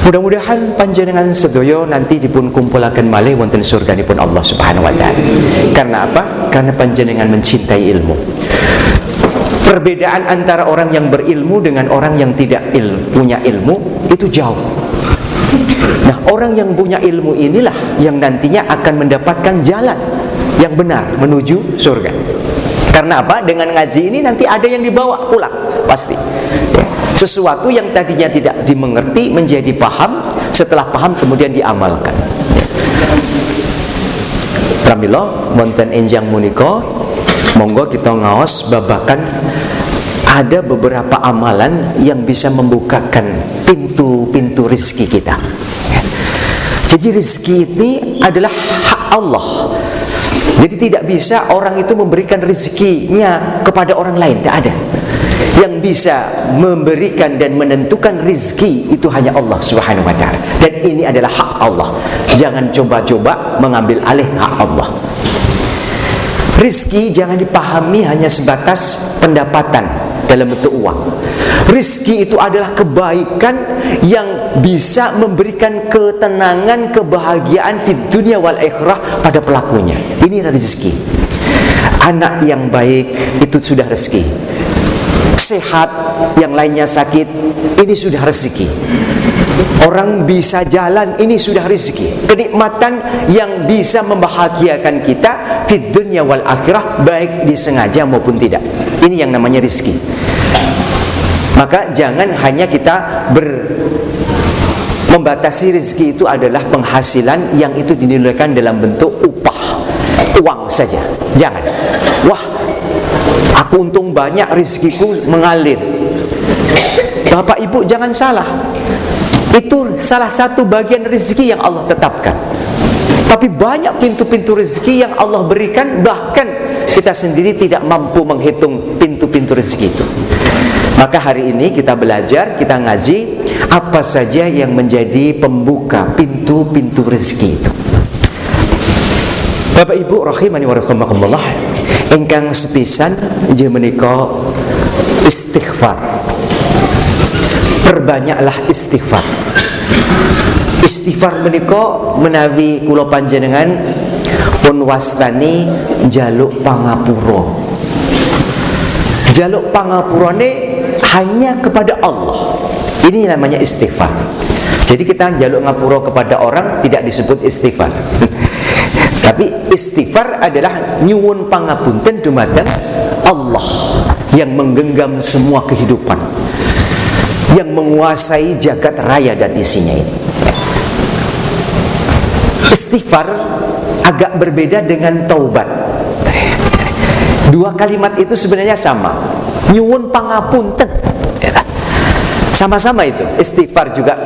Mudah-mudahan panjenengan sedaya nanti dipun kumpulaken malih wonten surganipun Allah Subhanahu wa taala. Karena apa? Karena panjenengan mencintai ilmu. Perbedaan antara orang yang berilmu dengan orang yang tidak punya ilmu itu jauh. Nah, orang yang punya ilmu inilah yang nantinya akan mendapatkan jalan yang benar menuju surga. Karena apa? Dengan ngaji ini nanti ada yang dibawa pulang, pasti. Ya. Sesuatu yang tadinya tidak dimengerti menjadi paham, setelah paham kemudian diamalkan. Pramila wonten enjang menika, monggo kita ngaos babakan ada beberapa amalan yang bisa membukakan pintu-pintu rezeki kita. Jadi rezeki ini adalah hak Allah. Jadi tidak bisa orang itu memberikan rezekinya kepada orang lain, tidak ada. Yang bisa memberikan dan menentukan rezeki itu hanya Allah Subhanahu wa taala. Dan ini adalah hak Allah. Jangan coba-coba mengambil alih hak Allah. Rizki jangan dipahami hanya sebatas pendapatan dalam bentuk uang. Rizki itu adalah kebaikan yang bisa memberikan ketenangan, kebahagiaan fid dunia wal akhirah pada pelakunya. Ini adalah rizki. Anak yang baik itu sudah rezeki. Sehat, yang lainnya sakit, ini sudah rezeki. Orang bisa jalan, ini sudah rezeki. Kenikmatan yang bisa membahagiakan kita fid dunya wal akhirah, baik disengaja maupun tidak. Ini yang namanya rezeki. Maka jangan hanya kita membatasi rezeki itu adalah penghasilan yang itu dinilaikan dalam bentuk upah, uang saja. Jangan. Wah, aku untung banyak, rezekiku mengalir. Bapak Ibu jangan salah. Itu salah satu bagian rezeki yang Allah tetapkan. Tapi banyak pintu-pintu rezeki yang Allah berikan, bahkan kita sendiri tidak mampu menghitung pintu-pintu rezeki itu. Maka hari ini kita belajar, kita ngaji apa saja yang menjadi pembuka pintu-pintu rezeki itu. Bapak Ibu rahimani wa rahimakumullah, ingkang sepisan inggih menika istighfar. Perbanyaklah istighfar. Istighfar menika menawi kula panjenengan pun wastani njaluk pangapura. Njaluk pangapurane hanya kepada Allah. Ini namanya istighfar. Jadi kita njaluk ngapura kepada orang tidak disebut istighfar. Tapi istighfar adalah nyuwun pangapunten dumateng Allah yang menggenggam semua kehidupan, yang menguasai jagat raya dan isinya ini. Istighfar agak berbeda dengan taubat. Dua kalimat itu sebenarnya sama. Nyuwun pangapunten, sama-sama itu. Istighfar juga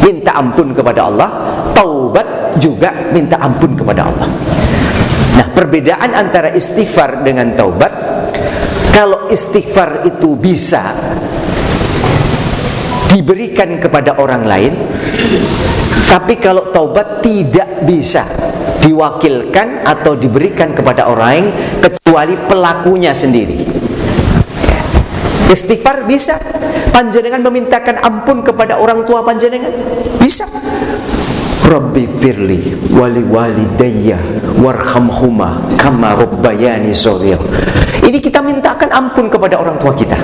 minta ampun kepada Allah, taubat juga minta ampun kepada Allah. Nah, perbedaan antara istighfar dengan taubat, kalau istighfar itu bisa diberikan kepada orang lain, tapi kalau taubat tidak bisa diwakilkan atau diberikan kepada orang lain kecuali pelakunya sendiri. Istighfar bisa panjenengan memintakan ampun kepada orang tua panjenengan, bisa. Rabbi firli wali walidayya warhamhuma kama rabbayani shaghir. Ini kita mintakan ampun kepada orang tua kita.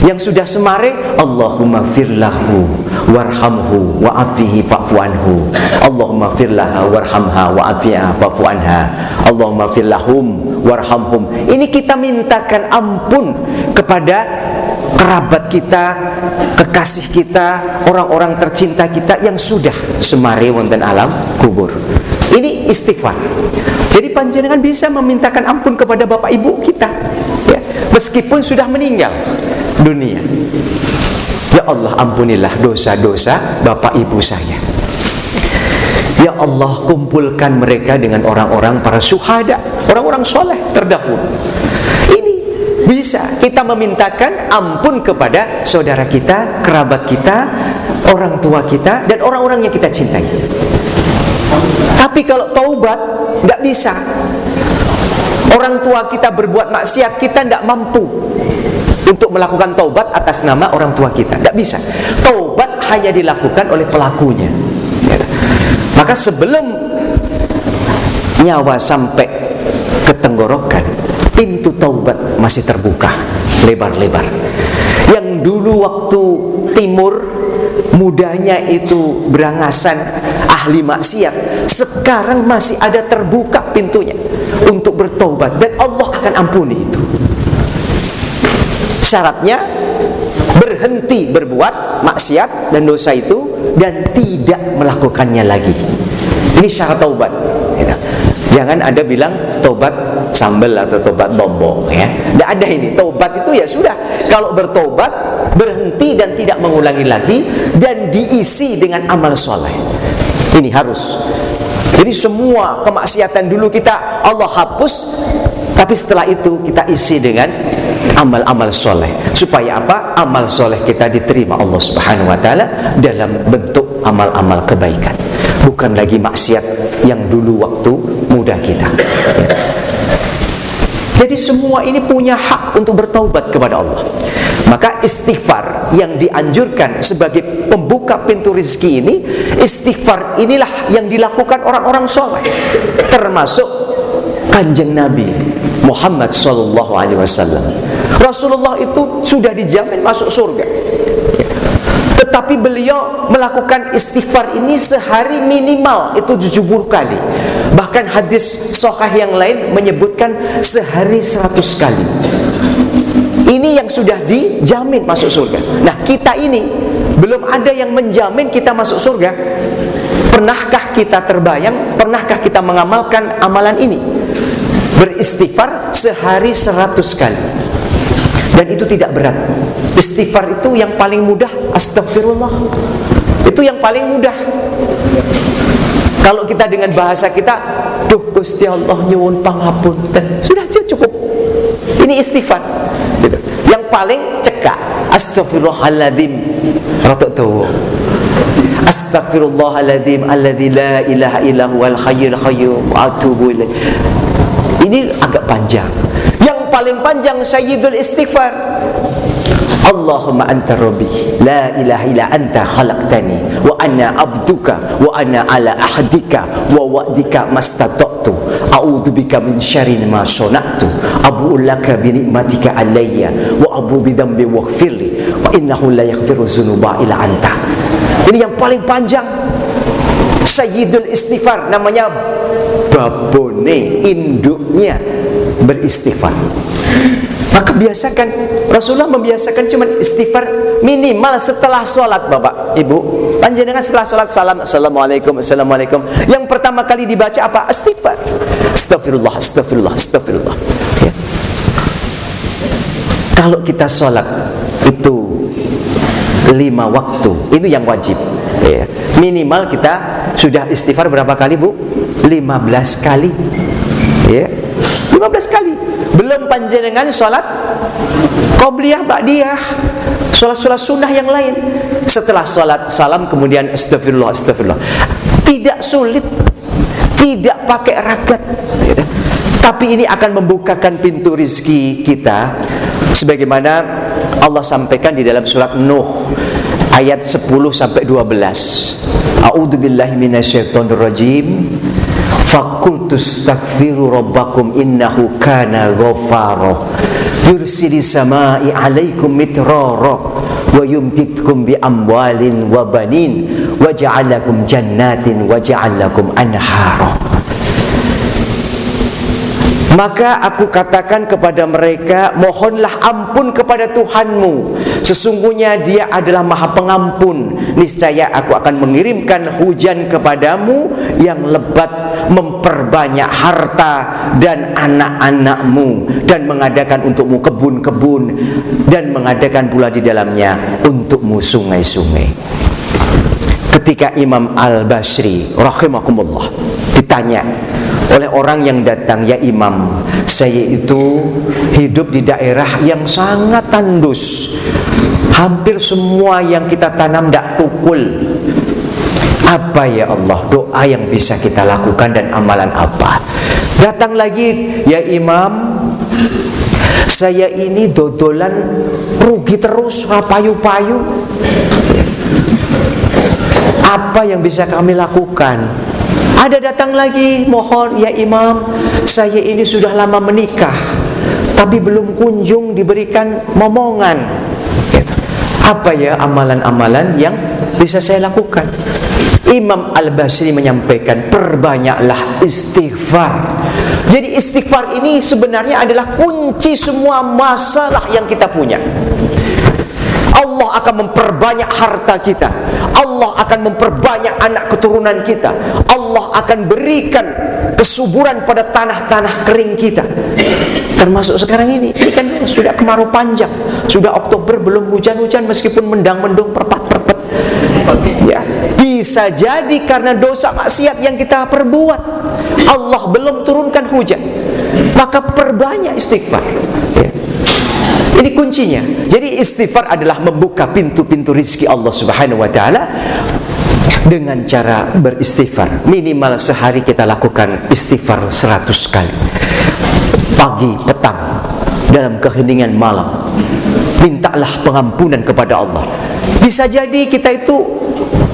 Yang sudah semare, Allahumma firlahu warhamhu wa'afihi fa'fu anhu. Allahumma firlaha warhamha wa'afiha fa'fu anha. Allahumma firlahum warhamhum. Ini kita mintakan ampun kepada kerabat kita, kekasih kita, orang-orang tercinta kita yang sudah semare wonten alam kubur. Ini istighfar. Jadi panjenengan bisa memintakan ampun kepada bapak ibu kita, ya, meskipun sudah meninggal dunia. Ya Allah, ampunilah dosa-dosa bapak ibu saya. Ya Allah, kumpulkan mereka dengan orang-orang para syuhada, orang-orang soleh terdahulu. Ini bisa kita memintakan ampun kepada saudara kita, kerabat kita, orang tua kita, dan orang-orang yang kita cintai. Tapi kalau taubat, tidak bisa. Orang tua kita berbuat maksiat, kita tidak mampu. untuk melakukan taubat atas nama orang tua kita. Tidak bisa. Taubat hanya dilakukan oleh pelakunya. Maka sebelum nyawa sampai ke tenggorokan, pintu taubat masih terbuka lebar-lebar. Yang dulu waktu timur mudanya itu berangasan ahli maksiat, sekarang masih ada terbuka pintunya untuk bertaubat, dan Allah akan ampuni itu. Syaratnya berhenti berbuat maksiat dan dosa itu dan tidak melakukannya lagi. Ini syarat taubat. Jangan ada bilang taubat sambal atau taubat lombok, ya. Tidak ada ini. Taubat itu ya sudah. Kalau bertobat, berhenti dan tidak mengulangi lagi, dan diisi dengan amal soleh. Ini harus. Jadi semua kemaksiatan dulu kita Allah hapus, tapi setelah itu kita isi dengan amal-amal soleh. Supaya apa? Amal soleh kita diterima Allah Subhanahu wa Ta'ala dalam bentuk amal-amal kebaikan, bukan lagi maksiat yang dulu waktu muda kita. Jadi semua ini punya hak untuk bertaubat kepada Allah. Maka istighfar yang dianjurkan sebagai pembuka pintu rezeki ini, istighfar inilah yang dilakukan orang-orang soleh, termasuk Kanjeng Nabi Muhammad sallallahu alaihi wasallam. Rasulullah itu sudah dijamin masuk surga, tetapi beliau melakukan istighfar ini sehari minimal itu 70 kali. Bahkan hadis sahih yang lain menyebutkan sehari 100 kali. Ini yang sudah dijamin masuk surga. Nah, kita ini belum ada yang menjamin kita masuk surga. Pernahkah kita terbayang, pernahkah kita mengamalkan amalan ini? Beristighfar sehari 100 kali. Dan itu tidak berat. Istighfar itu yang paling mudah, astagfirullah. Itu yang paling mudah. Kalau kita dengan bahasa kita, duh Gusti Allah nyuwun pangapunten, sudah cukup. Ini istighfar gitu. Yang paling cekak, astagfirullahaladzim, rotok tuh, astagfirullahaladzim alladzi la ilaha illa huwal hayyul qayyum wa atubu ilaih. Ini agak panjang. Yang paling panjang sayyidul istighfar, Allahumma anta rabbi la ilaha illa anta khalaqtani wa ana abduka wa ana ala ahdika wa wa'dika mastata'tu a'udzubika min syarri ma sana'tu abu'u laka bi ni'matika alayya wa abu bi dhanbi waghfirli wa innahu la yaghfiru dzunuba illa anta. Ini yang paling panjang, sayyidul istighfar, namanya babone, induknya beristighfar. Maka biasakan, Rasulullah membiasakan cuma istighfar minimal setelah sholat. Bapak, Ibu, panjenengan setelah sholat salam, assalamualaikum, assalamualaikum. Yang pertama kali dibaca apa? Istighfar. Astagfirullah, astagfirullah, astagfirullah, ya. Kalau kita sholat itu 5 waktu, itu yang wajib, ya. Minimal kita sudah istighfar berapa kali, Bu? 15 kali, ya. 15 kali. Belum panjenengan sholat qobliyah, ba'diyah, sholat-sholat sunnah yang lain. Setelah sholat salam kemudian astagfirullah, astagfirullah. Tidak sulit, tidak pakai ragat, gitu. Tapi ini akan membukakan pintu rizki kita, sebagaimana Allah sampaikan di dalam surat Nuh ayat 10 sampai 12. A'udzubillahi minasyaitonir rajim. Faqultu astaghfiru rabbakum innahu kana ghaffara yursilis samaa'i 'alaikum mitrara wa yumtitkum bi amwalin wa banin wa ja'alakum jannatin wa ja'alakum anhara. Maka aku katakan kepada mereka, mohonlah ampun kepada Tuhanmu, sesungguhnya Dia adalah Maha Pengampun. Niscaya aku akan mengirimkan hujan kepadamu yang lebat, memperbanyak harta dan anak-anakmu, dan mengadakan untukmu kebun-kebun, dan mengadakan pula di dalamnya untukmu sungai-sungai. Ketika Imam Al-Basri rahimakumullah ditanya oleh orang yang datang, ya Imam, saya itu hidup di daerah yang sangat tandus, hampir semua yang kita tanam tidak tukul. Apa ya Allah doa yang bisa kita lakukan dan amalan apa? Datang lagi, ya Imam, Saya ini dodolan rugi terus, payu-payu. Apa yang bisa kami lakukan? Ada datang lagi, mohon ya imam, saya ini sudah lama menikah, tapi belum kunjung diberikan momongan. Gitu. Apa ya amalan-amalan yang bisa saya lakukan? Imam Al-Basri menyampaikan, perbanyaklah istighfar. Jadi istighfar ini sebenarnya adalah kunci semua masalah yang kita punya. Allah akan memperbanyak harta kita, Allah akan memperbanyak anak keturunan kita, Allah akan berikan kesuburan pada tanah-tanah kering kita. Termasuk sekarang ini kan sudah kemarau panjang, sudah Oktober belum hujan-hujan meskipun mendang-mendung perpat-perpat. Ya, bisa jadi karena dosa maksiat yang kita perbuat, Allah belum turunkan hujan. Maka perbanyak istighfar. Ya. Ini kuncinya. Jadi istighfar adalah membuka pintu-pintu rizki Allah Subhanahu wa ta'ala dengan cara beristighfar. Minimal sehari kita lakukan istighfar 100 kali. Pagi, petang, dalam keheningan malam. Mintalah pengampunan kepada Allah. Bisa jadi kita itu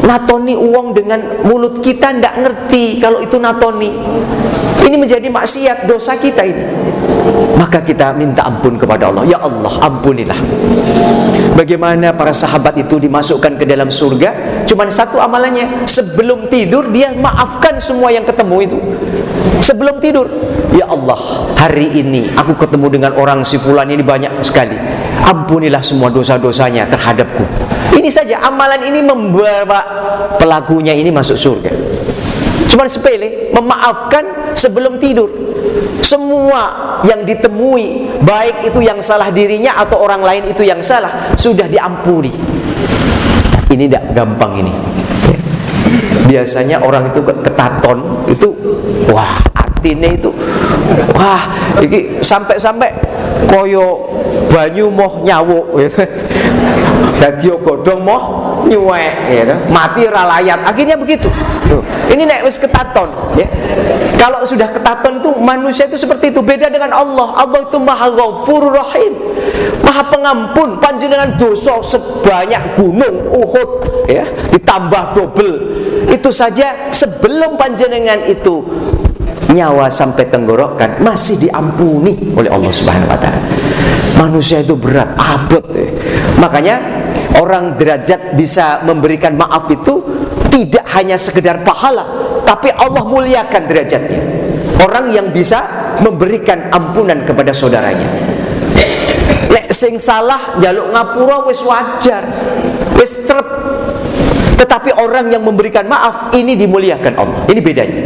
natoni uang dengan mulut kita, tidak ngerti kalau itu natoni. Ini menjadi maksiat, dosa kita ini. Maka kita minta ampun kepada Allah. Ya Allah, ampunilah. Bagaimana para sahabat itu dimasukkan ke dalam surga? Cuman satu amalannya, sebelum tidur dia maafkan semua yang ketemu itu. Sebelum tidur, ya Allah, hari ini aku ketemu dengan orang si fulan ini banyak sekali. Ampunilah semua dosa-dosanya terhadapku. Ini saja, amalan ini membawa pelakunya ini masuk surga. Cuman sepele, memaafkan sebelum tidur. Semua yang ditemui, baik itu yang salah dirinya atau orang lain itu yang salah, sudah diampuni. Ini tidak gampang ini. Biasanya orang itu ketaton itu, wah atine itu, wah ini sampai-sampai koyo banyu moh nyawuk gitu. Dadi godhong moh nyuwek gitu. Mati ralayat. Akhirnya begitu. Ini nek wis ketaton ya. Kalau sudah ketaton itu manusia itu seperti itu. Beda dengan Allah. Allah itu Maha Ghafurur Rahim, Maha Pengampun. Panjenengan dosa sebanyak gunung Uhud ya, ditambah double. Itu saja sebelum panjenengan itu nyawa sampai tenggorokan masih diampuni oleh Allah Subhanahu wa taala. Manusia itu berat, abot. Makanya orang derajat bisa memberikan maaf itu tidak hanya sekedar pahala, tapi Allah muliakan derajatnya. Orang yang bisa memberikan ampunan kepada saudaranya. Lek sing salah njaluk ngapura wis wajar, wis trep. Tetapi orang yang memberikan maaf ini dimuliakan Allah. Ini bedanya.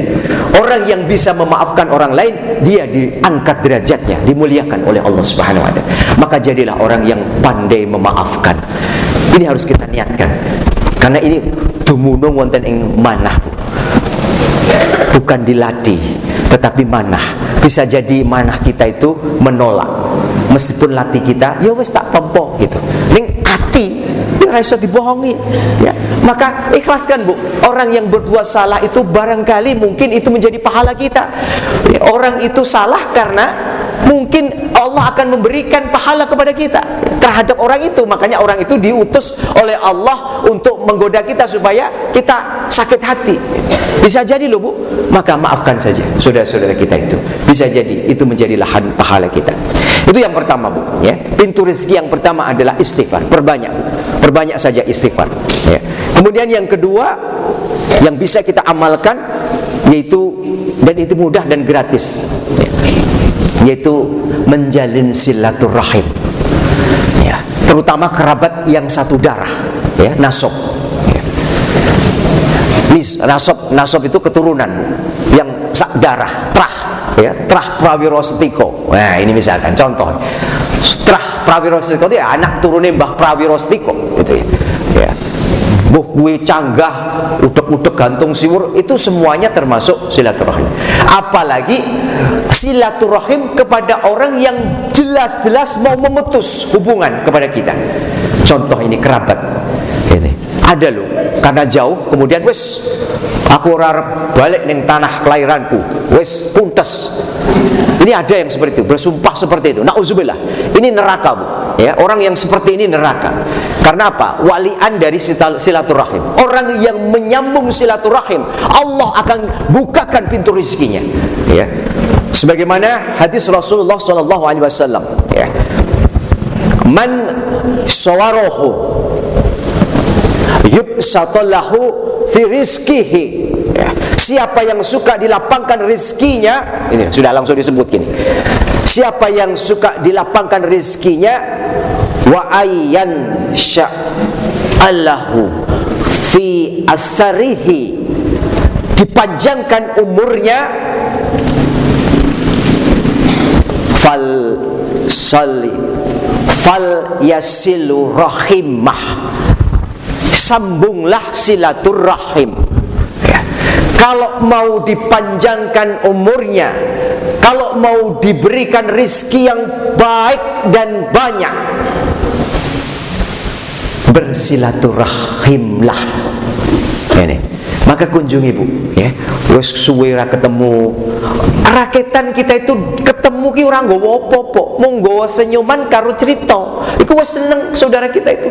Orang yang bisa memaafkan orang lain, dia diangkat derajatnya, dimuliakan oleh Allah Subhanahu wa taala. Maka jadilah orang yang pandai memaafkan. Ini harus kita niatkan. Karena ini dumunung wonten ing manah. Bukan dilatih, tetapi manah. Bisa jadi manah kita itu menolak. Meskipun latih kita, ya wis tak tompo gitu. Ning ati raiso dibohongi ya. Maka ikhlaskan Bu. Orang yang berbuat salah itu barangkali mungkin itu menjadi pahala kita ya. Orang itu salah karena mungkin Allah akan memberikan pahala kepada kita terhadap orang itu. Makanya orang itu diutus oleh Allah untuk menggoda kita supaya kita sakit hati. Bisa jadi loh Bu. Maka maafkan saja saudara-saudara kita itu. Bisa jadi itu menjadi lahan pahala kita. Itu yang pertama Bu ya. Pintu rezeki yang pertama adalah istighfar. Perbanyak saja istighfar ya. Kemudian yang kedua yang bisa kita amalkan yaitu, dan itu mudah dan gratis ya, yaitu menjalin silaturahim ya, terutama kerabat yang satu darah ya, nasab ya. Nasab itu keturunan yang sak darah, trah ya, trah prawiro setiko. Nah ini misalkan contoh, trah prawiro setiko itu ya anak turunnya Mbah Prawiro Setiko gitu ya. Buh kuwi canggah, udek-udek gantung siwur, itu semuanya termasuk silaturahim. Apalagi silaturahim kepada orang yang jelas-jelas mau memutus hubungan kepada kita. Contoh ini kerabat. Ini ada loh karena jauh kemudian wis aku ora arep balik ning tanah kelahiranku, wis puntes. Ini ada yang seperti itu, bersumpah seperti itu. Nauzubillah. Ini neraka, Bu. Ya, orang yang seperti ini neraka. Karena apa? Walian dari silaturahim. Orang yang menyambung silaturahim, Allah akan bukakan pintu rezekinya. Ya. Sebagaimana hadis Rasulullah sallallahu alaihi wasallam, ya. Man sawarahu yubsatallahu fi rizqihi. Ya. Siapa yang suka dilapangkan rizkinya, ini sudah langsung disebut gini. Siapa yang suka dilapangkan rizkinya, wa ayyan sya'allahu fi asarihi, dipanjangkan umurnya, fal yasilu rahimah, sambunglah silaturahim. Ya. Kalau mau dipanjangkan umurnya, kalau mau diberikan rizki yang baik dan banyak, bersilaturahimlah. Ini, maka kunjungi, Bu, ya. Wes suwe ra ketemu. Raketan kita itu ketemu ki ora nggawa apa-apa, mung nggawa senyuman karo cerita. Iku wis seneng saudara kita itu.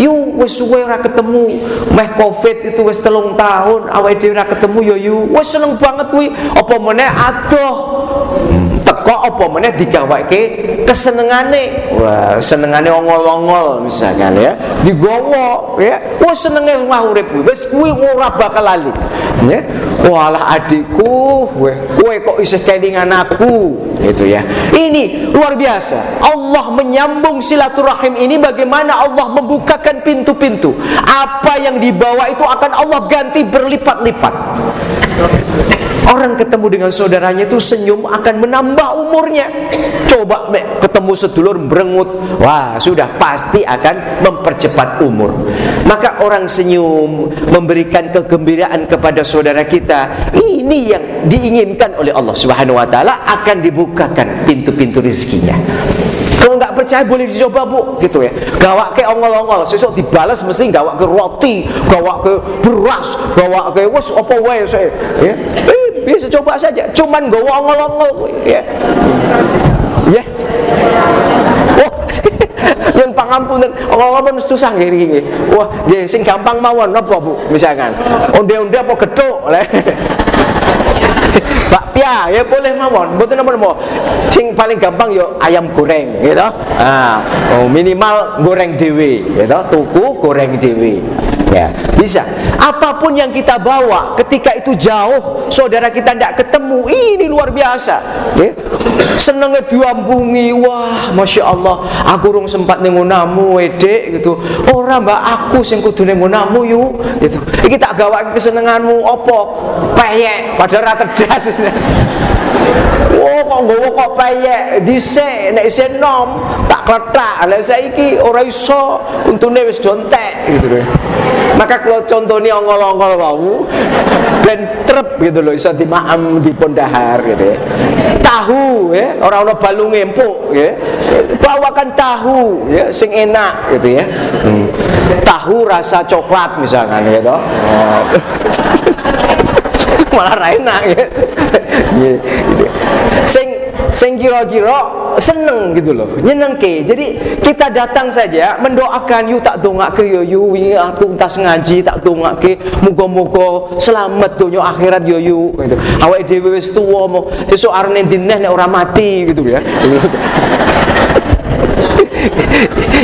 Yu wis suwe ora ketemu, meh Covid itu wis 3 tahun awake dhewe ora ketemu yo yu. Wis seneng banget kuwi. Apa meneh adoh. Teko apa meneh digawake kesenengane. Wah, senengane ongol-ongol misalkan, ya. Digowo, ya. Wis senenge wah urip kuwi. Wis kuwi ora bakal lali. Ya. Walah adikku, kowe kok isih kelingan aku, gitu ya. Ini luar biasa. Allah menyambung silaturahim ini, bagaimana Allah membukakan pintu-pintu. Apa yang dibawa itu akan Allah ganti berlipat-lipat. Orang ketemu dengan saudaranya itu senyum akan menambah umurnya. Coba ketemu sedulur berengut, wah sudah pasti akan mempercepat umur. Maka orang senyum, memberikan kegembiraan kepada saudara kita, ini yang diinginkan oleh Allah Subhanahu wa taala, akan dibukakan pintu-pintu rezekinya. Kalau nggak percaya boleh dicoba, Bu, gitu ya. Gawak ke ongol-ongol, sesuk dibalas mesti gawak ke roti, gawak ke beras, gawak ke wes apa wae ya. Bisa coba saja, cuman gawa ongol-ongol, ya. Ya. Oh, yang pangampunan ongol-ongol susah nggih. Wah, nggih sing gampang mawon napa, Bu? Misalkan onde-onde apa gethuk. Bakpia ya boleh mawon, mboten napa-napa. Sing paling gampang yo ayam goreng, gitu. Minimal goreng dhewe, gitu. Tuku goreng dhewe. Ya, bisa. Apapun yang kita bawa ketika itu jauh, saudara kita tidak ketemu, ini luar biasa. Ya. Senengnya diambungi, wah, masya Allah, aku rung sempat nengonamu, Dek, gitu. Ora mbak, aku sing kudu nengonamu yuk, gitu. Iki tak gawa kesenenganmu, opo? Peyek, padahal rata das. Oh, kok nggawa kok peyek dhisik, nek isih nom tak kletak. Lah saiki ora iso, untune wis dontek, gitu lho. Maka kalau contohnya ongol-ongol wau ben trep gitu loh, iso dimaem di pondahar gitu ya. Tahu ya, orang-orang balung empuk ya. Bawakan tahu ya sing enak gitu ya. Tahu rasa coklat misalkan gitu. Malah ra enak ya. Sing kira-kira seneng gitu loh, nyenengke. Jadi kita datang saja mendoakan, yu tak dongake yo yu wingi aku entas ngaji tak dongake muga-muga selamat donya akhirat yo yu gitu. Awake dhewe wis tuwa mau sesuk arene dineh nek ora mati gitu ya.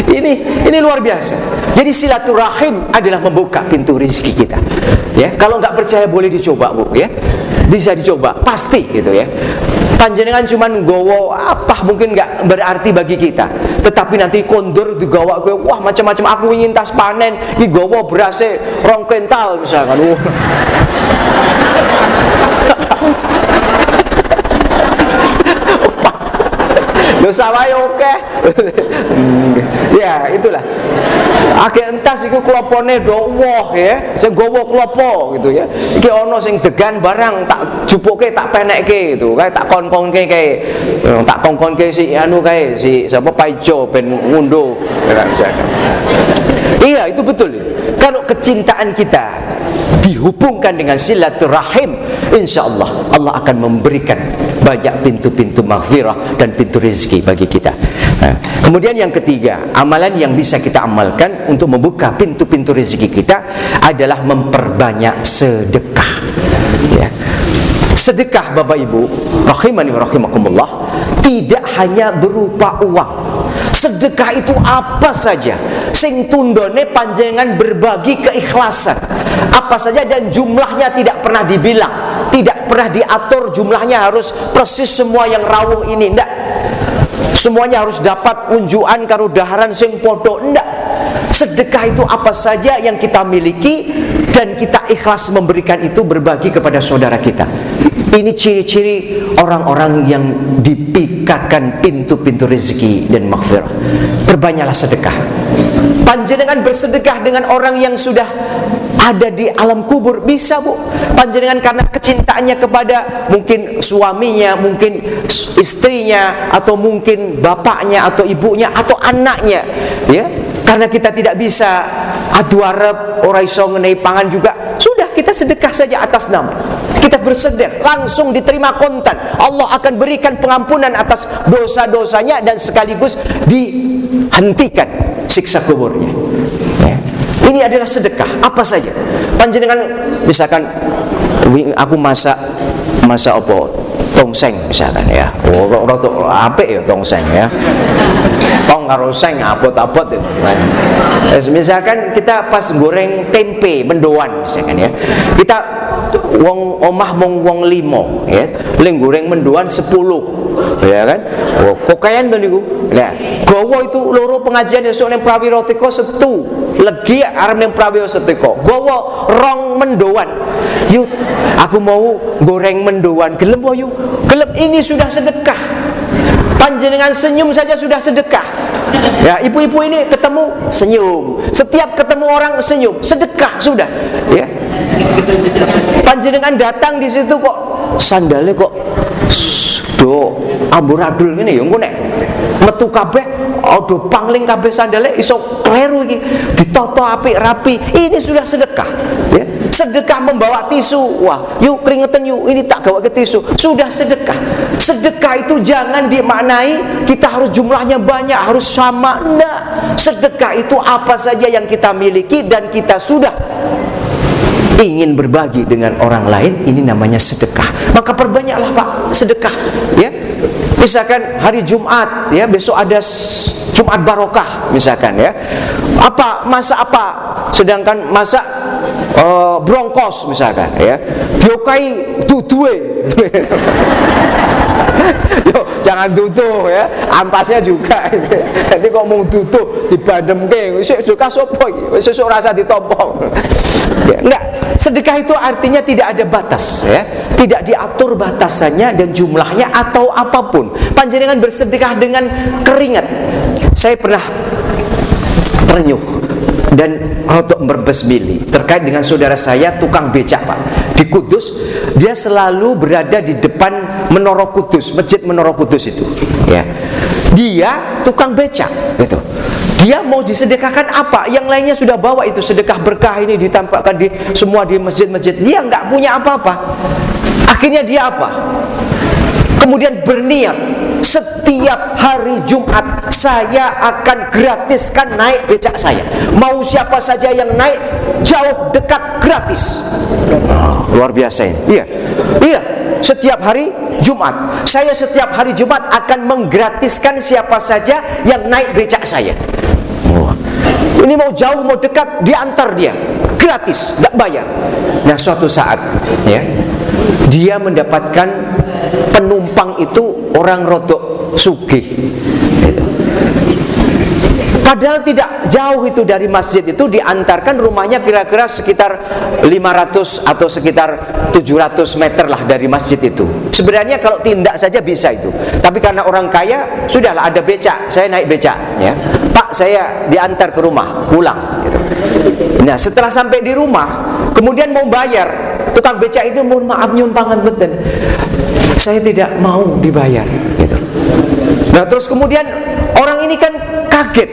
Ini luar biasa. Jadi silaturahim adalah membuka pintu rezeki kita. Ya, kalau nggak percaya boleh dicoba, Bu, ya. Bisa dicoba, pasti gitu ya. Panjenengan cuman gowo apa mungkin nggak berarti bagi kita, tetapi nanti kondur digawa gue, wah macam-macam. Aku ingin tas panen, digawa berase 2 kental misalkan. Dosa wae oke. Ya, itulah. Akeh entas iku klopone dawa ya. Sing gawa klopo gitu ya. Iki ana sing degan barang tak jupuke tak penekke gitu. Kae tak kon-konke kae. Tak kongkonke si anu kae si sapa Paijo ben ngunduh. Iya, itu betul. kalau kecintaan kita dihubungkan dengan silaturahim, insya Allah Allah akan memberikan banyak pintu-pintu maghfirah dan pintu rezeki bagi kita. Kemudian yang ketiga, amalan yang bisa kita amalkan untuk membuka pintu-pintu rezeki kita adalah memperbanyak sedekah. Ya. Sedekah Bapak Ibu rahimani wa rahimakumullah tidak hanya berupa uang. Sedekah itu apa saja sing tundone panjenengan berbagi keikhlasan, apa saja, dan jumlahnya tidak pernah dibilang, tidak pernah diatur jumlahnya harus persis semua yang rawuh ini, ndak. Semuanya harus dapat unjuan karo daharan sing podo, ndak. Sedekah itu apa saja yang kita miliki dan kita ikhlas memberikan itu, berbagi kepada saudara kita. Ini ciri-ciri orang-orang yang dipikakan pintu-pintu rezeki dan maghfirah. Perbanyaklah sedekah. Panjenengan bersedekah dengan orang yang sudah ada di alam kubur, bisa Bu. Panjenengan karena kecintaannya kepada mungkin suaminya, mungkin istrinya, atau mungkin bapaknya atau ibunya atau anaknya, ya. Karena kita tidak bisa adu arep, ora iso ngenei pangan juga, sudah kita sedekah saja atas nama. Kita bersedekah langsung diterima kontan. Allah akan berikan pengampunan atas dosa-dosanya dan sekaligus dihentikan siksa kuburnya. Ya. Ini adalah sedekah apa saja. Panjenengan misalkan aku masak apa? Tongseng misalkan ya. Oh, rada apik ya tongseng ya. Tong karo seng abot-abot itu. Misalkan kita pas goreng tempe mendoan misalkan ya. Kita wong omah wong 5 ya. Ling goreng mendoan 10. Ya kan? Oh, kokayan to niku. Nah, gawa itu loro pengajian esuk ning Prawiro Teka setu. Legi arep ning Prawiro Teka. Gawa rong mendoan. Yuk, aku mau goreng mendoan. Gelem po yuk. Gelem, ini sudah sedekah. Panjenengan senyum saja sudah sedekah. Ya, ibu-ibu ini ketemu senyum. Setiap ketemu orang senyum, sedekah sudah. Ya. Panjenengan datang di situ kok sandalnya kok do amburadul ngene ya, engko nek metu kabeh odo pangling kabeh sandale iso kleru iki, ditoto apik rapi. Ini sudah sedekah, ya. Sedekah membawa tisu. Wah, yuk keringetan yuk, ini tak gawa ke tisu. Sudah sedekah. Sedekah itu jangan dimaknai kita harus jumlahnya banyak, harus sama. Enggak. Sedekah itu apa saja yang kita miliki dan kita sudah ingin berbagi dengan orang lain, ini namanya sedekah. Maka perbanyaklah Pak sedekah, ya. Misalkan hari Jumat, ya, besok ada Jumat Barokah misalkan, ya. Apa masa apa? Sedangkan masa brongkos misalkan, ya. Diokai dudue. Yo, jangan duduh ya, ampasnya juga. Nanti kok mau duduh dibandemke, sesuk sapa iki? Sesuk rasa ditompong. Ya, enggak. Sedekah itu artinya tidak ada batas, ya. Tidak diatur batasannya dan jumlahnya atau apapun. Panjenengan bersedekah dengan keringat. Saya pernah terenyuh dan rodok berbesmili terkait dengan saudara saya tukang becak Pak di Kudus. Dia selalu berada di depan Menara Kudus, masjid Menara Kudus itu, ya. Dia tukang becak gitu. Dia mau disedekahkan apa? Yang lainnya sudah bawa itu sedekah berkah ini ditampakkan di semua di masjid-masjid. Dia nggak punya apa-apa. Akhirnya dia apa? Kemudian berniat, setiap hari Jumat saya akan gratiskan naik becak saya. Mau siapa saja yang naik, jauh dekat gratis. Luar biasa ini. Iya. Iya, setiap hari Jumat saya setiap hari Jumat akan menggratiskan siapa saja yang naik becak saya. Ini mau jauh mau dekat diantar dia gratis, tidak bayar. Nah suatu saat, ya, dia mendapatkan penumpang itu orang rodok sugih gitu. Padahal tidak jauh itu dari masjid itu, diantarkan rumahnya kira-kira sekitar 500 atau sekitar 700 meter lah dari masjid itu. Sebenarnya kalau tindak saja bisa itu, tapi karena orang kaya, sudahlah ada becak, saya naik becak, ya. Pak, saya diantar ke rumah, pulang gitu. Nah setelah sampai di rumah, kemudian mau bayar, tukang becak itu mohon maaf nyun pangan beten, saya tidak mau dibayar gitu. Nah terus kemudian orang ini kan kaget,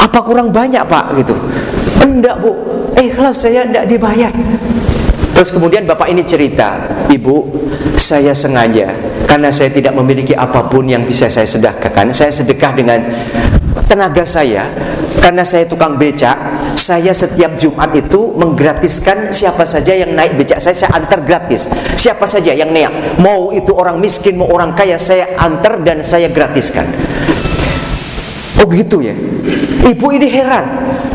apa kurang banyak Pak gitu. Enggak Bu, ikhlas saya enggak dibayar. Terus kemudian bapak ini cerita, ibu, saya sengaja karena saya tidak memiliki apapun yang bisa saya sedekahkan, saya sedekah dengan tenaga saya. Karena saya tukang becak, saya setiap Jumat itu menggratiskan siapa saja yang naik becak saya antar gratis. Siapa saja yang naik, mau itu orang miskin, mau orang kaya, saya antar dan saya gratiskan. Oh gitu ya. Ibu ini heran,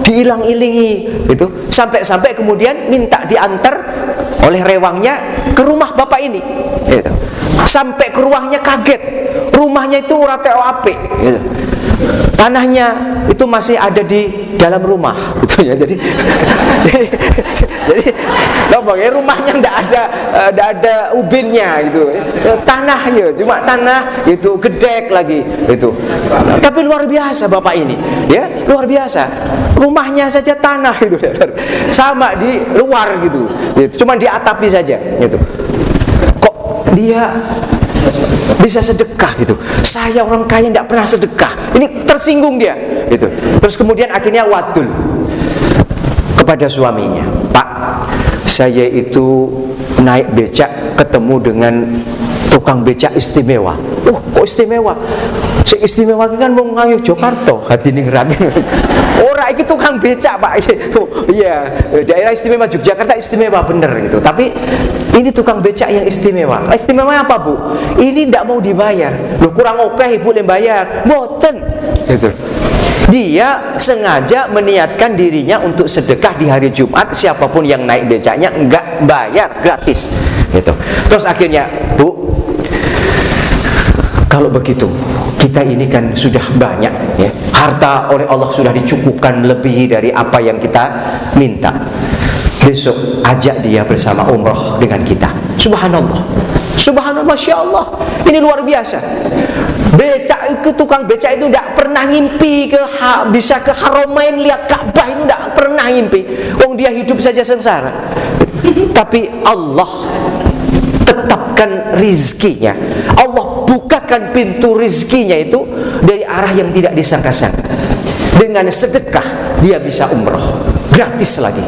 diilang-ilingi itu, sampai-sampai kemudian minta diantar oleh rewangnya ke rumah bapak ini. Gitu. Sampai ke rumahnya kaget, rumahnya itu rata apik. Gitu. Tanahnya itu masih ada di dalam rumah, gitu ya. Jadi rumahnya ndak ada ubinnya gitu. Tanah ya, cuma tanah itu gedek lagi itu. Tapi luar biasa bapak ini, ya luar biasa. Rumahnya saja tanah itu, sama di luar gitu. Cuma diatapi saja, gitu. Kok dia bisa sedekah gitu? Saya orang kaya tidak pernah sedekah. Ini tersinggung dia gitu. Terus kemudian akhirnya wadul kepada suaminya, Pak, saya itu naik becak ketemu dengan tukang becak istimewa. Kok istimewa? Si istimewa kan mau ngayu Jakarta, hati ningrat. Ora iki tukang becak Pak. Iya, daerah istimewa Yogyakarta istimewa bener gitu. Tapi ini tukang becak yang istimewa. Istimewa apa Bu? Ini tidak mau dibayar. Loh kurang oke Ibu yang bayar. Mboten. Gitu. Dia sengaja meniatkan dirinya untuk sedekah di hari Jumat. Siapapun yang naik becaknya enggak bayar, gratis. Gitu. Terus akhirnya, Bu, kalau begitu kita ini kan sudah banyak ya, harta oleh Allah sudah dicukupkan lebih dari apa yang kita minta. Besok ajak dia bersama umroh dengan kita. Subhanallah, subhanallah, masya Allah. Ini luar biasa. Becak itu, tukang becak itu tidak pernah ngimpi bisa ke Haramain lihat Ka'bah, itu tidak pernah ngimpi. Wong dia hidup saja sengsara. Tapi Allah tetapkan rizkinya. Allah bukakan pintu rizkinya itu dari arah yang tidak disangka-sangka. Dengan sedekah dia bisa umroh gratis lagi,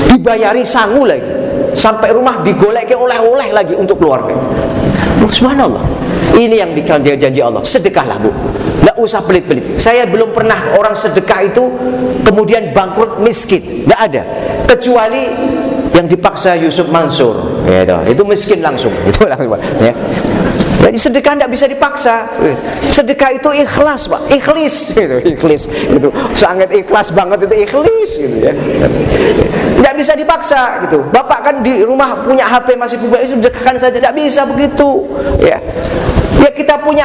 dibayari sangu lagi, sampai rumah digolek oleh-oleh lagi untuk keluarga. Subhanallah. Ini yang dikatakan janji Allah. Sedekahlah Bu, tidak usah pelit-pelit. Saya belum pernah orang sedekah itu kemudian bangkrut miskin, tidak ada, kecuali yang dipaksa Yusuf Mansur, ya, itu miskin langsung, itu langsung, ya. Jadi sedekah tidak bisa dipaksa. Sedekah itu ikhlas Pak, ikhlis, gitu, ikhlis, itu sangat ikhlas banget, itu ikhlis, gitu ya. Tidak bisa dipaksa, gitu. Bapak kan di rumah punya HP masih punya, sedekahkan saja, tidak bisa begitu, ya. Ya kita punya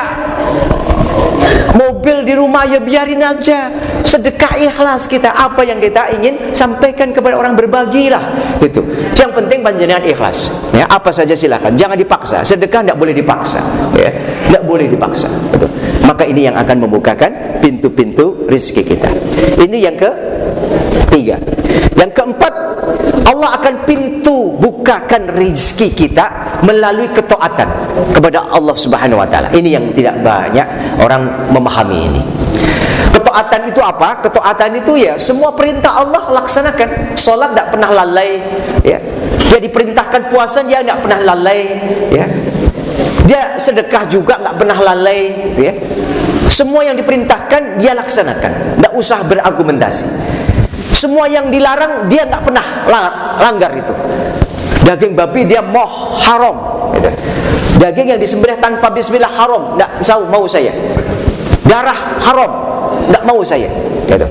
mobil di rumah, ya biarin aja. Sedekah ikhlas kita, apa yang kita ingin sampaikan kepada orang, berbagilah gitu. Yang penting panjenengan ikhlas ya, apa saja silakan, jangan dipaksa. Sedekah tidak boleh dipaksa ya, tidak boleh dipaksa gitu. Maka ini yang akan membukakan pintu-pintu rezeki kita. Ini yang ketiga. Yang keempat, Allah akan pintu bukakan rezeki kita melalui ketaatan kepada Allah Subhanahu wa taala. Ini yang tidak banyak orang memahami ini. Ketaatan itu apa? Ketaatan itu ya semua perintah Allah laksanakan. Salat tidak pernah lalai ya. Dia diperintahkan puasa, dia tidak pernah lalai ya. Dia sedekah juga tidak pernah lalai gitu ya. Semua yang diperintahkan dia laksanakan, tidak usah berargumentasi. Semua yang dilarang dia tidak pernah langgar itu. Daging babi dia mau haram gitu. Daging yang disembelih tanpa bismillah haram, tidak mau saya. Darah haram, tidak mau saya gitu.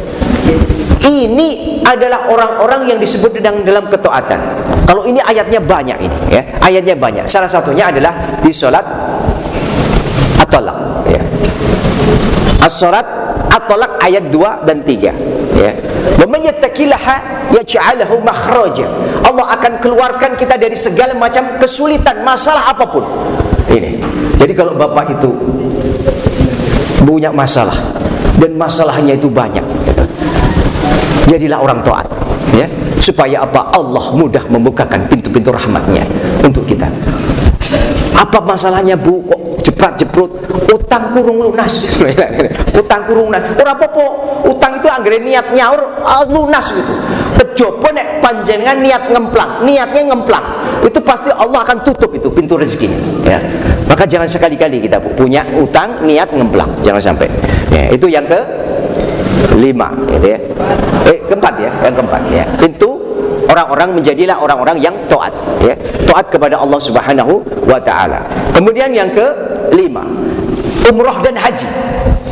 Ini adalah orang-orang yang disebut dalam ketaatan. Kalau ini ayatnya banyak ini ya, ayatnya banyak. Salah satunya adalah di sholat at-talaq ya. As-sholat at-talaq ayat 2 dan 3 ya. Wa may yattaqillaha yaj'alhu makhraja. Allah akan keluarkan kita dari segala macam kesulitan, masalah apapun. Ini. Jadi kalau Bapak itu punya masalah dan masalahnya itu banyak, jadilah orang taat ya, supaya apa? Allah mudah membukakan pintu-pintu rahmatnya untuk kita. Apa masalahnya Bu? Kok cepat jeprat-jeprut, utang kurung lunas. Utang kurung lunas. Ora apa-apa, utang itu anggere niat nyaur lunas gitu. Kejaba nek panjenengan niat ngemplang, niatnya ngemplang, itu pasti Allah akan tutup itu pintu rezekinya, ya. Maka jangan sekali-kali kita punya utang niat ngemplang, jangan sampai. Ya, itu yang kelima, gitu ya. Keempat ya, yang keempat ya. Pintu orang-orang menjadilah orang-orang yang taat, ya. Taat kepada Allah Subhanahu wa taala. Kemudian yang kelima, umrah dan haji.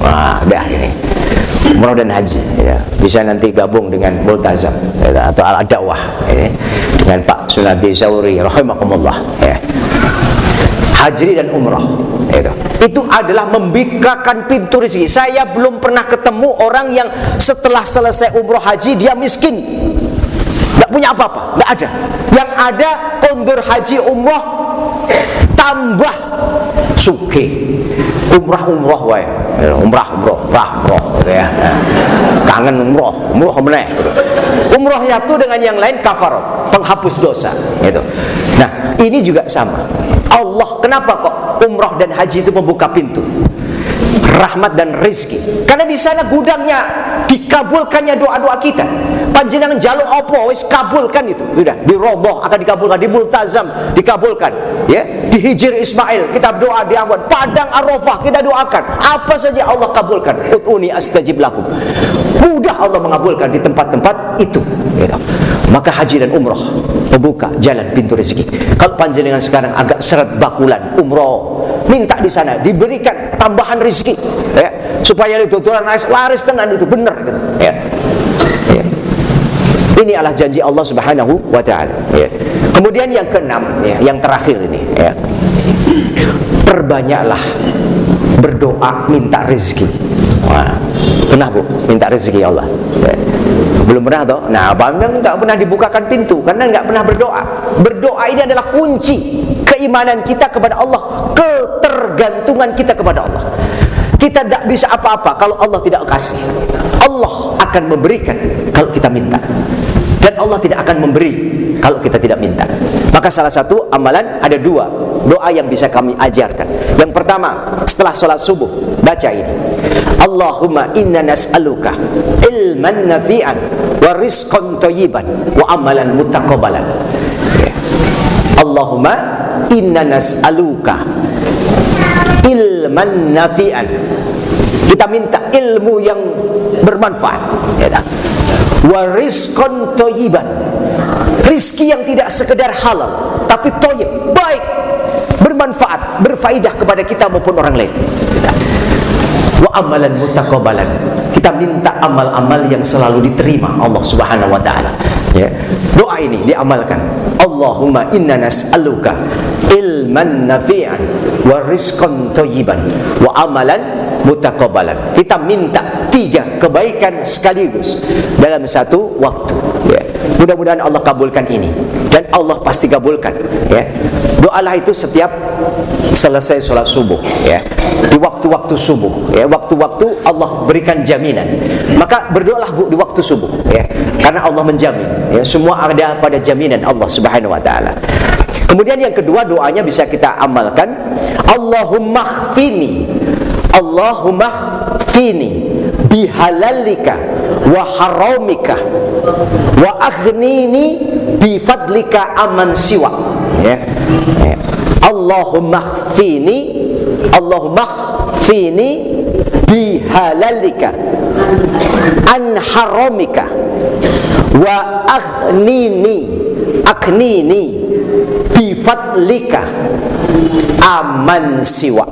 Wah, dah ini. Umrah dan haji, ya. Bisa nanti gabung dengan Multazam, ya, atau Al-Da'wah, ya, dengan Pak Sunadi Sauri rahimakumullah, ya. Haji dan umrah, itu adalah membukakan pintu rezeki. Saya belum pernah ketemu orang yang setelah selesai umrah haji dia miskin, nggak punya apa-apa, nggak ada. Yang ada kondur haji umrah tambah sugih. Umrah wae, umrah gitu ya. Kangen umrah meneh. Umrah itu dengan yang lain kafarat, penghapus dosa, gitu. Nah, ini juga sama. Allah, kenapa kok umrah dan haji itu membuka pintu rahmat dan rezeki? Karena di sana gudangnya dikabulkannya doa-doa kita. Panjenengan jaluk apa wis kabulkan itu. Sudah di Raudhah akan dikabulkan, di Multazam dikabulkan, ya. Di Hijr Ismail kita berdoa diangkat, Padang Arafah kita doakan. Apa saja Allah kabulkan. Ud'uni astajib lakum. Mudah Allah mengabulkan di tempat-tempat itu, gitu. Maka haji dan umrah membuka jalan pintu rezeki. Kalau panjenengan sekarang agak seret bakulan umrah, minta di sana diberikan tambahan rezeki, ya, supaya itu dodolan laris tenan itu benar, gitu, ya. Ya. Ini adalah janji Allah Subhanahu wa taala, ya. Kemudian yang keenam, ya, yang terakhir ini, ya. Perbanyaklah berdoa minta rezeki. Wah, pernah Bu minta rezeki Allah? Ya. Belum pernah toh? Nah, abang nggak pernah dibukakan pintu karena nggak pernah berdoa. Berdoa ini adalah kunci keimanan kita kepada Allah, ketergantungan kita kepada Allah. Kita tidak bisa apa-apa kalau Allah tidak kasih. Allah akan memberikan kalau kita minta, dan Allah tidak akan memberi kalau kita tidak minta. Maka salah satu amalan, ada dua doa yang bisa kami ajarkan. Yang pertama, setelah sholat subuh baca ini: Allahumma inna nas'aluka ilman nafi'an wa rizqan thayyiban wa amalan mutaqabbalan. Allahumma inna nas'aluka ilman nafi'an. Kita minta ilmu yang bermanfaat, ya. Wa rizqan thayyiban. Rizki yang tidak sekedar halal tapi thayyib, baik, bermanfaat, berfaedah kepada kita maupun orang lain. Wa amalan mutaqabbalan. Kita minta amal-amal yang selalu diterima Allah Subhanahu wa taala, ya. Doa ini diamalkan. Allahumma inna nas'aluka ilman nafi'an wa rizqan thayyiban wa amalan mutaqabbalan. Kita minta 3 kebaikan sekaligus dalam satu waktu, ya. Mudah-mudahan Allah kabulkan ini, dan Allah pasti kabulkan, ya. Doalah itu setiap selesai sholat subuh, ya, di waktu-waktu subuh, ya. Waktu-waktu Allah berikan jaminan. Maka berdoalah Bu di waktu subuh, ya, karena Allah menjamin, ya. Semua ada pada jaminan Allah Subhanahu wa taala. Kemudian yang kedua, doanya bisa kita amalkan. Allahumma khfini, Allahumma khfini bihalalika wa haramika wa aghnini bifadlika aman siwa, ya. Allahumma khfini, Allahumma khfini bihalalika an haramika wa aghnini bifadlika aman siwa.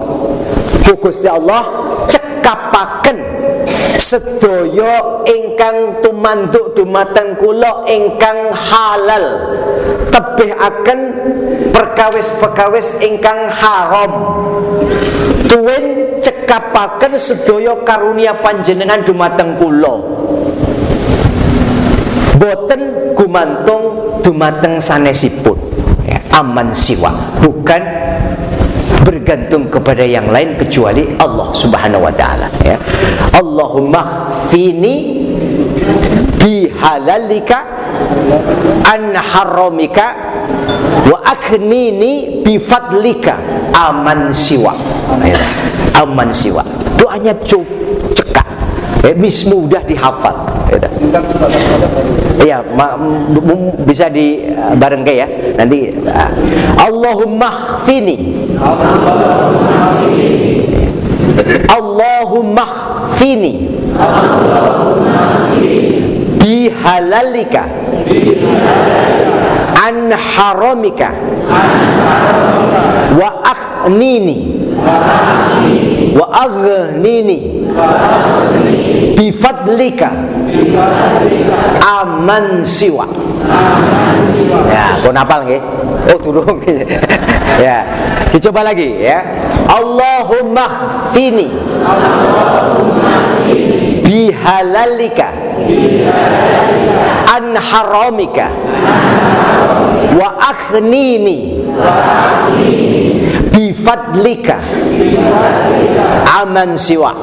Fokus ya Allah, cekapaken sedaya ingkang tumanduk dumateng kula ingkang halal, tebihaken perkawis-perkawis ingkang haram. Tuwin cekapaken sedaya karunia panjenengan dumateng kula, boten gumantung dumateng sanesipun, ya. Aman siwa, bukan bergantung kepada yang lain kecuali Allah Subhanahu wa taala, ya. Allahumma khfini bihalalika an haramika wa akhnini bifadlika aman siwa. Ya. Aman siwa. Doanya cekak. Mudah dihafal. Ya, bisa di barengke ya. Nanti Allahumma khfini. Allahumma khfini bihalalika an haramika wa akhnini wa aghnini bifadlika aman siwa. Ya, kau napal nggih? Oh, turun. Ya, dicoba lagi ya. Allahumma khfini bihalalika an haramika wa akhnini bifadlika aman siwa.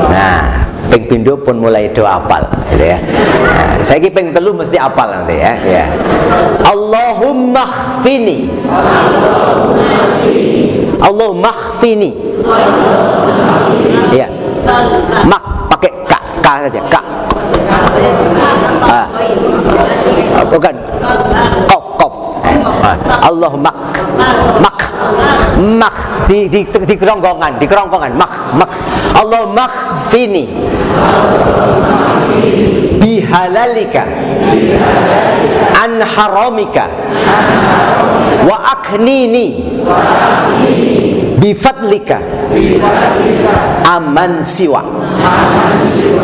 Nah, ping pindho pun mulai do apal gitu ya. Nah, saiki ping telu mesti apal nanti ya. Ya. Allahumma khfini. Allahumma khfini. Ya. Mak pakai k saja, k. Bukan kof. Allahumma mak di kerongkongan mak Allahumma khfini bihalalika an haramika wa akhnini bifadlika aman siwa.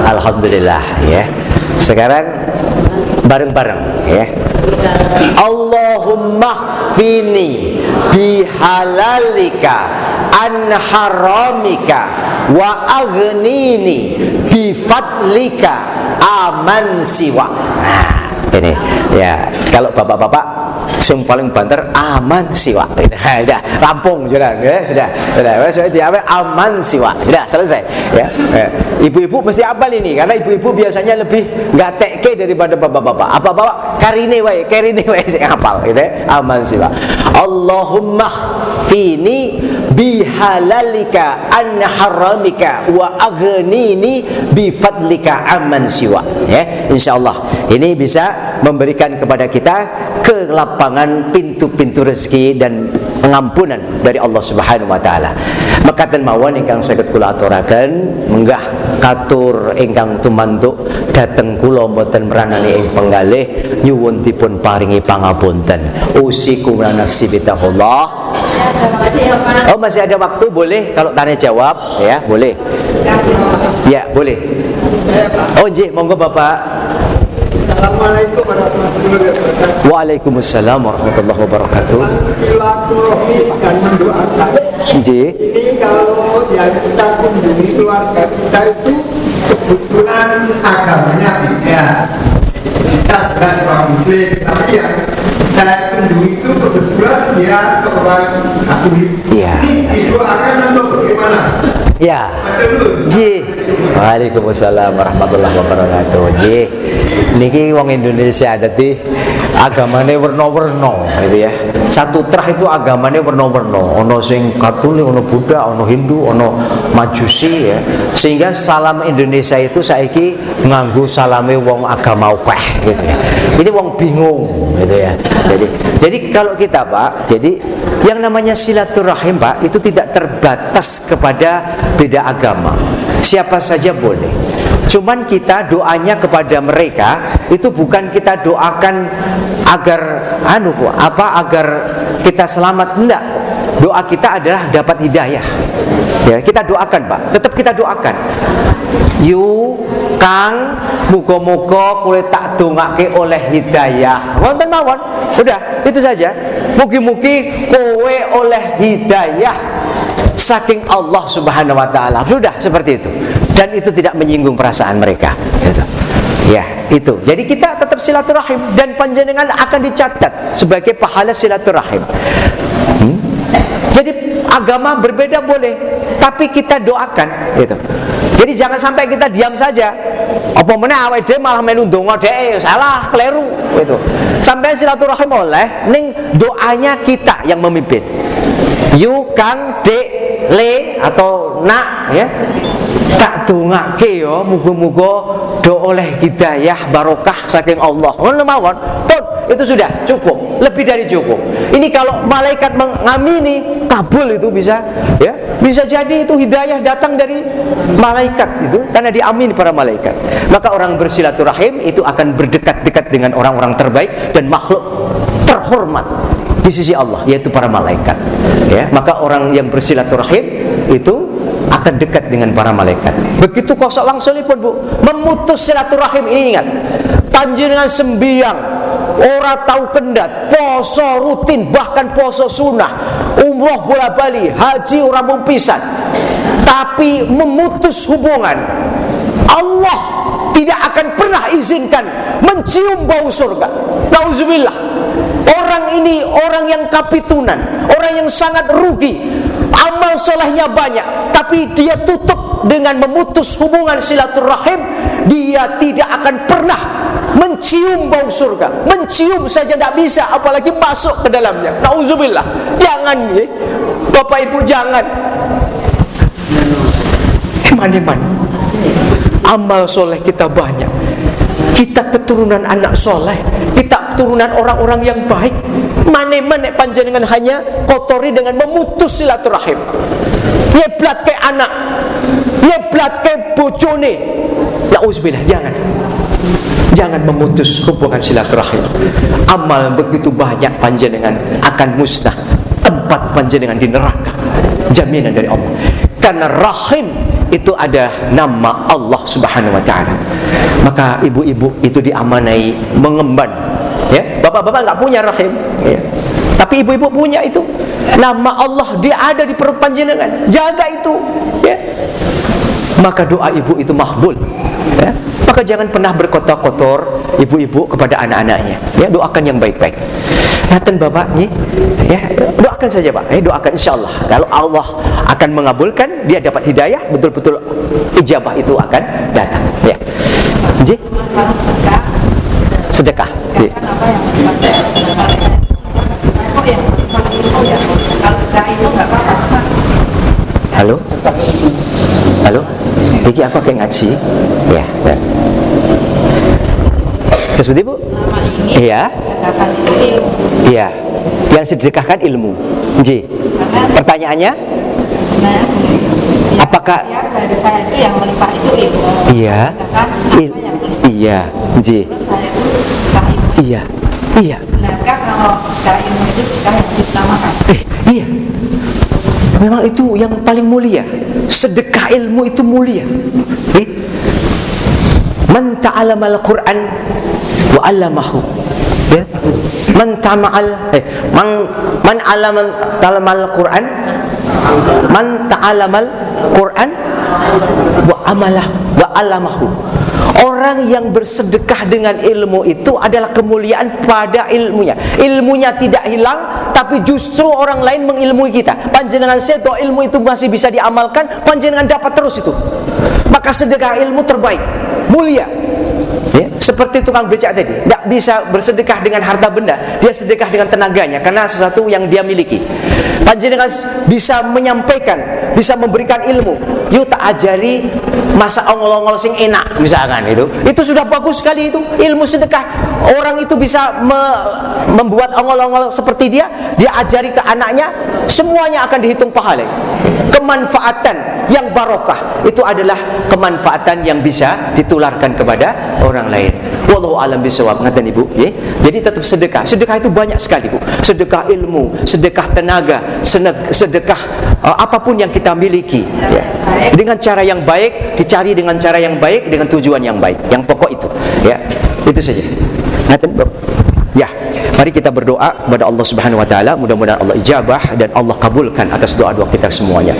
Alhamdulillah ya. Sekarang bareng-bareng ya. Allahumma khfini bihalalika an haramika wa aghnini bifadlika aman siwa. Nah, ini ya, kalau bapak-bapak yang paling banter aman siwa. Sudah rampung sudah ya, sudah aman siwa. Sudah selesai ya. Ibu-ibu mesti hafal ini karena ibu-ibu biasanya lebih nggak teke daripada bapak-bapak. Apa bapak karine wae sing hafal gitu ya. Aman siwa. Allahumma khfini bihalalika an haramika wa aghnini bifadlika aman siwa. Ya, insyaallah ini bisa memberikan kepada kita kelapangan pintu-pintu rezeki dan pengampunan dari Allah Subhanahu wa taala. Mekaten mawon ingkang saged kula aturaken, menggah katur ingkang tumantuk dhateng kula mboten meranani ing penggalih nyuwun dipun paringi pangapunten. Usikum lan nafsi bitaqullah. Oh, masih ada waktu, boleh kalau tanya jawab ya, boleh. Ya, boleh. Oh, nggih, monggo Bapak. Assalamualaikum warahmatullahi wabarakatuh. Waalaikumsalam warahmatullahi wabarakatuh. Silaturahmi dan mendoakan. Nggih. Ini kalau yang kita kunjungi keluarga kita itu kebetulan agamanya beda. Kita jelas orang Muslim, tapi yang saya kunjungi itu kebetulan dia orang Katolik. Iya. Ini didoakan untuk bagaimana? Ya. Nggih. Waalaikumsalam warahmatullahi wabarakatuh. Nggih. Niki wong Indonesia dadi agamane werna-werna gitu ya. Satu trah itu agamane werna-werna. Ono sing Katolik, ono Buddha, ono Hindu, ono Majusi ya. Sehingga salam Indonesia itu saiki nganggo salame wong agama akeh gitu ya. Ini wong bingung gitu ya. Jadi kalau kita Pak, jadi yang namanya silaturahim Pak itu tidak terbatas kepada beda agama. Siapa saja boleh. Cuman kita doanya kepada mereka itu bukan kita doakan agar agar kita selamat, enggak. Doa kita adalah dapat hidayah. Ya, kita doakan Pak, tetap kita doakan. Yu Kang, muga-muga kowe tak dongake oleh hidayah. Wonten mawon. Udah, itu saja. Mugi-mugi kowe oleh hidayah saking Allah Subhanahu wa taala. Sudah seperti itu. Dan itu tidak menyinggung perasaan mereka gitu. Ya, itu. Jadi kita tetap silaturahim dan panjenengan akan dicatat sebagai pahala silaturahim. Jadi agama berbeda boleh, tapi kita doakan gitu. Jadi jangan sampai kita diam saja. Apa meneh awake dhewe malah melu ndonga dhek, salah, keliru gitu. Sampai silaturahim oleh ning doanya kita yang memimpin. Yu Kang Dek le atau nak ya. Tak dongake ya muga-muga do oleh hidayah barokah saking Allah. Ngono mawon. Pun itu sudah cukup, lebih dari cukup. Ini kalau malaikat mengamini kabul itu bisa ya. Bisa jadi itu hidayah datang dari malaikat itu karena diamini para malaikat. Maka orang bersilaturahim itu akan berdekat-dekat dengan orang-orang terbaik dan makhluk terhormat di sisi Allah, yaitu para malaikat. Ya, maka orang yang bersilaturahim itu akan dekat dengan para malaikat. Begitu kosok wangsulipun Bu, memutus silaturahim ini ingat. Panjenengan sembiang, ora tahu kendat, poso rutin, bahkan poso sunnah, umroh bola bali, haji ora mung pisan, tapi memutus hubungan, Allah tidak akan pernah izinkan mencium bau surga. Nauzubillah. Orang ini orang yang kapitunan, orang yang sangat rugi, amal solehnya banyak, tapi dia tutup dengan memutus hubungan silaturahim. Dia tidak akan pernah mencium bau surga. Mencium saja tidak bisa, apalagi masuk ke dalamnya. Nauzubillah. Jangan ya, Bapak Ibu, jangan. Iman-iman, amal soleh kita banyak, kita keturunan anak soleh, kita keturunan orang-orang yang baik. Mana-mana panjenengan hanya kotori dengan memutus silaturahim. Nyeblat ke anak, nyeblat ke bojone. Nauzubillah, jangan memutus hubungan silaturahim. Amal yang begitu banyak panjenengan akan musnah, tempat panjenengan di neraka. Jaminan dari Allah. Karena rahim itu ada nama Allah Subhanahu wa taala. Maka ibu-ibu itu diamanai mengemban. Ya, bapak-bapak enggak punya rahim, ya. Tapi ibu-ibu punya itu. Nama Allah dia ada di perut panjenengan. Jaga itu, ya. Maka doa ibu itu makbul, ya. Maka jangan pernah berkotor-kotor ibu-ibu kepada anak-anaknya. Ya, doakan yang baik-baik. Ngaten Bapak nih, ya, doakan saja Pak. Doakan insyaallah. Kalau Allah akan mengabulkan, dia dapat hidayah, betul-betul ijabah itu akan datang. Ya. Nggih. Sedekah. Halo? Halo? Iki aku kayak ngaji. Ya. Terus begitu Bu? Iya. Iya. Yang sedekahkan ilmu. Nggih. Pertanyaannya? Apakah saya itu yang melimpah itu ilmu? Iya. Iya. Nggih. Iya. Iya. Benarkah kalau secara ilmu itu sedekah yang diutamakan? Iya. Memang itu yang paling mulia. Sedekah ilmu itu mulia. Man ta'alamal Qur'an wa 'allamahu. Ya. Man ta'alamal Qur'an, man ta'alamal Qur'an wa amalah wa 'allamahu. Orang yang bersedekah dengan ilmu itu adalah kemuliaan pada ilmunya. Ilmunya tidak hilang, tapi justru orang lain mengilmui kita. Panjenengan sedo ilmu itu masih bisa diamalkan, panjenengan dapat terus itu. Maka sedekah ilmu terbaik, mulia. Ya, seperti tukang becak tadi, tidak bisa bersedekah dengan harta benda, dia sedekah dengan tenaganya karena sesuatu yang dia miliki. Panjenengan bisa menyampaikan, bisa memberikan ilmu. Yuk tak ajari masak ongol-ongol sing enak misalkan itu sudah bagus sekali itu ilmu sedekah. Orang itu bisa membuat ongol-ongol seperti dia ajari ke anaknya, semuanya akan dihitung pahala. Kemanfaatan yang barokah itu adalah kemanfaatan yang bisa ditularkan kepada orang lain. Wallahu alam bisawab. Ngaten Ibu, ya. Jadi tetap sedekah. Sedekah itu banyak sekali, Bu. Sedekah ilmu, sedekah tenaga, sedekah apapun yang kita miliki, ya. Dengan cara yang baik, dicari dengan cara yang baik, dengan tujuan yang baik. Yang pokok itu, ya. Itu saja. Ngaten, Bu. Ya, mari kita berdoa kepada Allah Subhanahu wa taala, mudah-mudahan Allah ijabah dan Allah kabulkan atas doa-doa kita semuanya.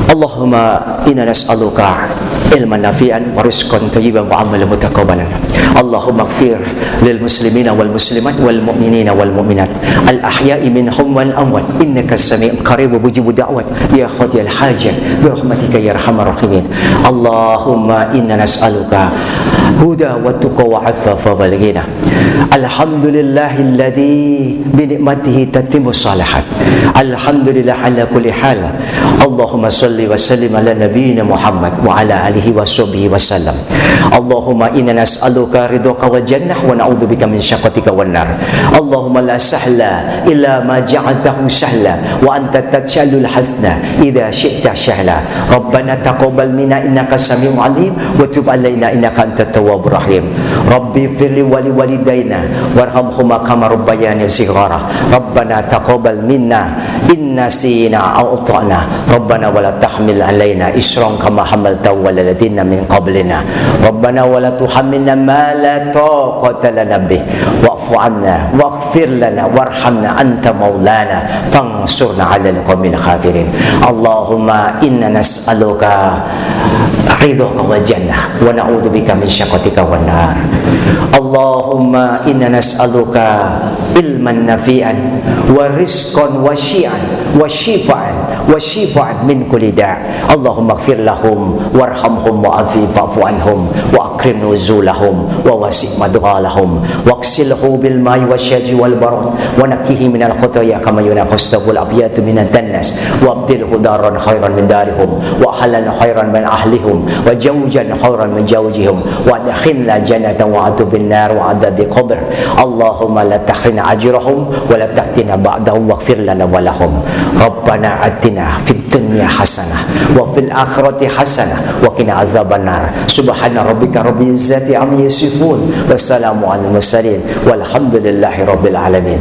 Allahumma inna nas'aluka ilman nafi'an wa rizqan thayyiban wa amalan mutaqabbalan. Allahumma ighfir lil muslimina wal muslimat wal mu'minina wal mu'minat al ahya'i minhum wal amwat innaka sami'un qarib mujibud da'wat ya qadiyal hajat bi rahmatika ya arhamar rahimin. Allahumma inna nas'aluka huda wa tuqa wa 'afafa wal ghina. Alhamdulillahilladzi bi ni'matihi tatimmu shalihat. Alhamdulillah ala kulli hal. Allahumma salli wa sallim ala nabiyyina Muhammad wa ala alihi wa sahbihi wa sallam. Allahumma inna nas'aluka ridhaka wal jannah wa na'udzubika min syaqatika wan nar. Allahumma la sahla illa ma ja'altahu sahla wa anta taj'alul hasna idza syi'ta sahla. Rabbana taqabbal minna innaka samii'un 'aliim wa tub 'alaina innaka antat tawwabur rahim. Rabbi firli wa li walidayna warhamhuma kama rabbayani shighara. Rabbana taqabbal minna inna sina aw ata'na. Rabbana wa la tahmil 'alaina isran kama hamaltahu 'alal ladzina min qablina. Rabbana wa la tuhammilna ma la taqata lana bih wa'fu 'anna waghfir lana warhamna anta maulana fansurna 'alal qaumil kafirin. Allahumma inna nas'aluka ridhaka wal jannah wa na'udzubika min syaqatika wan nar. Allahumma inna nas'aluka ilman nafi'an wa rizqan wasi'an wa shifa'an min kulli da'. Allahumma ighfir lahum warhamhum wa'afi fa'fu anhum wa akrim nuzulahum wa wasi' madghalahum waqsilhu bil ma'i wasyaji wal barad wa nakkihi minal khotaya kama yunqas thawbul abyatu minad dannas wa abdilhu daran khairan min darihum wa halan khairan min ahlihim wa jawjan khairan min jawjihim wa adkhilna jannatan wa atubin nar wa adzabi qabr. Allahumma la tahrina ajrahum wa la tahtina ba'dahum waghfir lana wa lahum. Rabbana atina fid dunya hasanah wa fil akhirati hasanah wa qina azabannar. Subhana rabbika rabbil izzati amma yasifun wassalamu alal mursalin walhamdulillahi rabbil alamin.